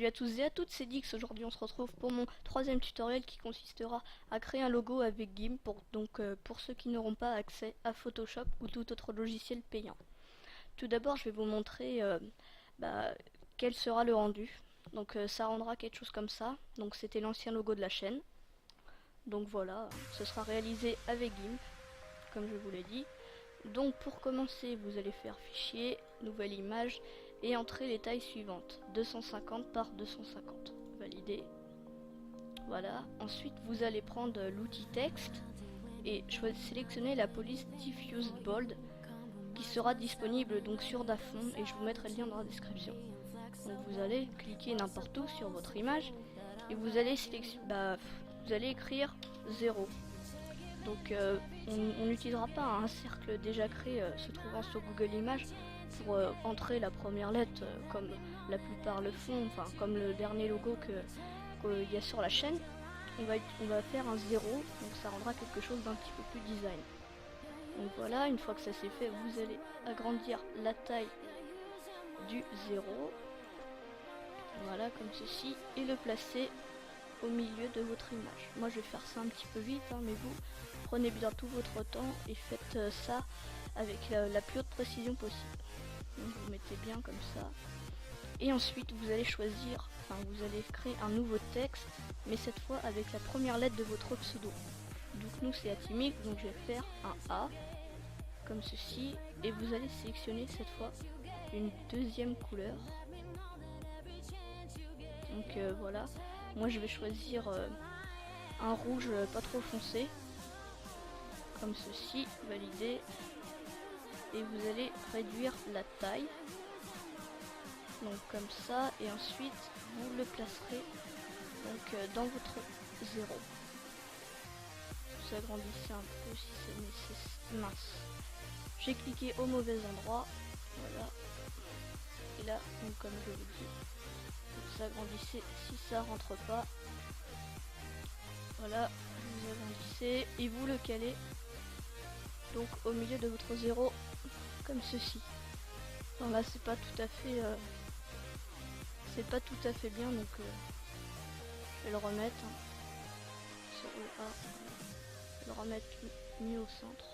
Salut à tous et à toutes, c'est Dix. Aujourd'hui on se retrouve pour mon troisième tutoriel qui consistera à créer un logo avec GIMP pour ceux qui n'auront pas accès à Photoshop ou tout autre logiciel payant. Tout d'abord je vais vous montrer quel sera le rendu. Ça rendra quelque chose comme ça. Donc c'était l'ancien logo de la chaîne. Donc voilà, ce sera réalisé avec GIMP, comme je vous l'ai dit. Donc pour commencer, vous allez faire fichier, nouvelle image et entrer les tailles suivantes, 250 par 250, valider. Voilà, ensuite vous allez prendre l'outil texte et sélectionner la police Diffused Bold qui sera disponible donc sur Dafont et je vous mettrai le lien dans la description. Donc vous allez cliquer n'importe où sur votre image et vous allez écrire 0. Donc on n'utilisera pas un cercle déjà créé se trouvant sur Google Images pour entrer la première lettre comme la plupart le font, enfin comme le dernier logo qu'il y a sur la chaîne. On va faire un 0, donc ça rendra quelque chose d'un petit peu plus design. Donc voilà, une fois que ça c'est fait, vous allez agrandir la taille du 0. Voilà, comme ceci, et le placer au milieu de votre image. Moi je vais faire ça un petit peu vite, mais vous prenez bien tout votre temps et faites ça avec la plus haute précision possible. Donc vous mettez bien comme ça. Et ensuite vous allez choisir, vous allez créer un nouveau texte, mais cette fois avec la première lettre de votre pseudo. Donc nous c'est Atimic, donc je vais faire un A, comme ceci, et vous allez sélectionner cette fois une deuxième couleur. Donc voilà, moi je vais choisir un rouge pas trop foncé, comme ceci, valider, et vous allez réduire la taille, donc comme ça, et ensuite vous le placerez donc dans votre 0. Vous agrandissez un peu si c'est nécessaire. Mince, j'ai cliqué au mauvais endroit, voilà, et là, donc comme je vous dis, vous agrandissez si ça rentre pas. Voilà, vous agrandissez et vous le calez donc au milieu de votre 0 comme ceci. Alors là c'est pas tout à fait bien, donc je vais le remettre sur le A, je vais le remettre mieux au centre.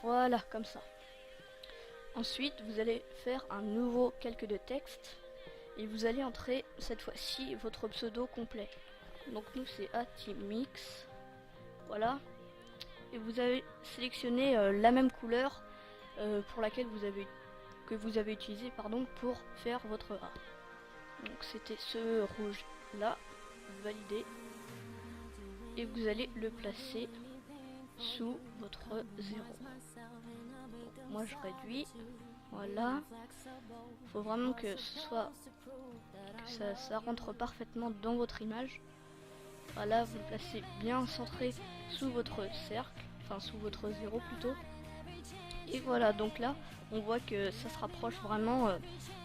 Voilà, comme ça. Ensuite vous allez faire un nouveau calque de texte et vous allez entrer cette fois-ci votre pseudo complet. Donc nous c'est Atimix, voilà, et vous avez sélectionné la même couleur pour laquelle vous avez utilisé pour faire votre A. Donc c'était ce rouge là, vous validez et vous allez le placer sous votre 0. Bon, moi je réduis, voilà, faut vraiment que ça rentre parfaitement dans votre image. Voilà, vous le placez bien centré sous votre cercle, sous votre 0 plutôt. Et voilà, donc là on voit que ça se rapproche vraiment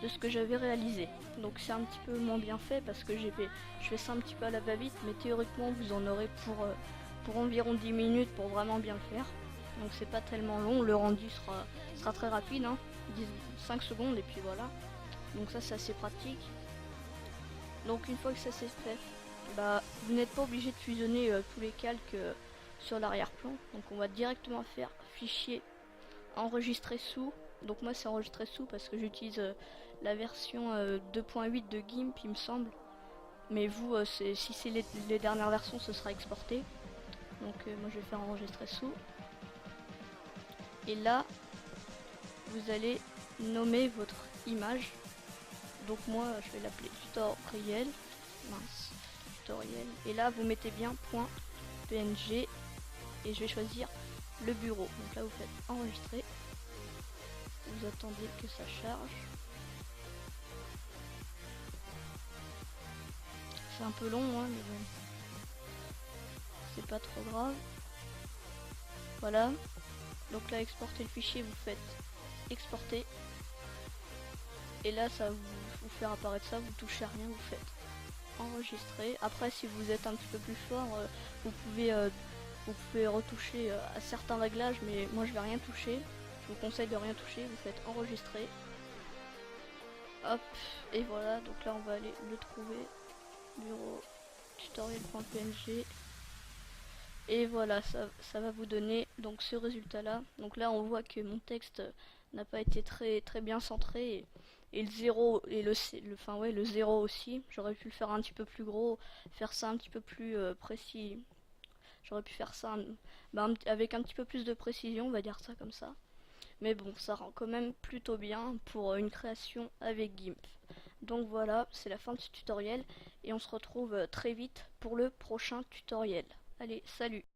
de ce que j'avais réalisé. Donc c'est un petit peu moins bien fait parce que je fais ça un petit peu à la va-vite, mais théoriquement vous en aurez pour environ 10 minutes pour vraiment bien le faire. Donc c'est pas tellement long, le rendu sera très rapide, 5 secondes et puis voilà. Donc ça c'est assez pratique. Donc une fois que ça c'est fait, vous n'êtes pas obligé de fusionner tous les calques sur l'arrière-plan. Donc on va directement faire fichier, enregistrer sous. Donc moi c'est enregistrer sous parce que j'utilise la version 2.8 de GIMP il me semble. Mais vous, si c'est les dernières versions, ce sera exporté. Donc moi je vais faire enregistrer sous. Et là, vous allez nommer votre image. Donc moi je vais l'appeler tutoriel. Mince, tutoriel. Et là vous mettez bien .png et je vais choisir le bureau. Donc là vous faites enregistrer. Vous attendez que ça charge. C'est un peu long, mais bon, c'est pas trop grave. Voilà. Donc là, exporter le fichier, vous faites exporter. Et là, ça vous faire apparaître ça, vous touchez à rien, vous faites enregistrer. Après, si vous êtes un petit peu plus fort, vous pouvez retoucher à certains réglages, mais moi je vais rien toucher. Je vous conseille de rien toucher, vous faites enregistrer. Hop, et voilà, donc là on va aller le trouver, bureau tutoriel.png, et voilà, ça va vous donner donc ce résultat là. Donc là on voit que mon texte n'a pas été très bien centré, et le 0 et le 0 aussi, j'aurais pu le faire un petit peu plus gros, faire ça un petit peu plus précis. J'aurais pu faire ça avec un petit peu plus de précision, on va dire ça comme ça. Mais bon, ça rend quand même plutôt bien pour une création avec GIMP. Donc voilà, c'est la fin de ce tutoriel et on se retrouve très vite pour le prochain tutoriel. Allez, salut!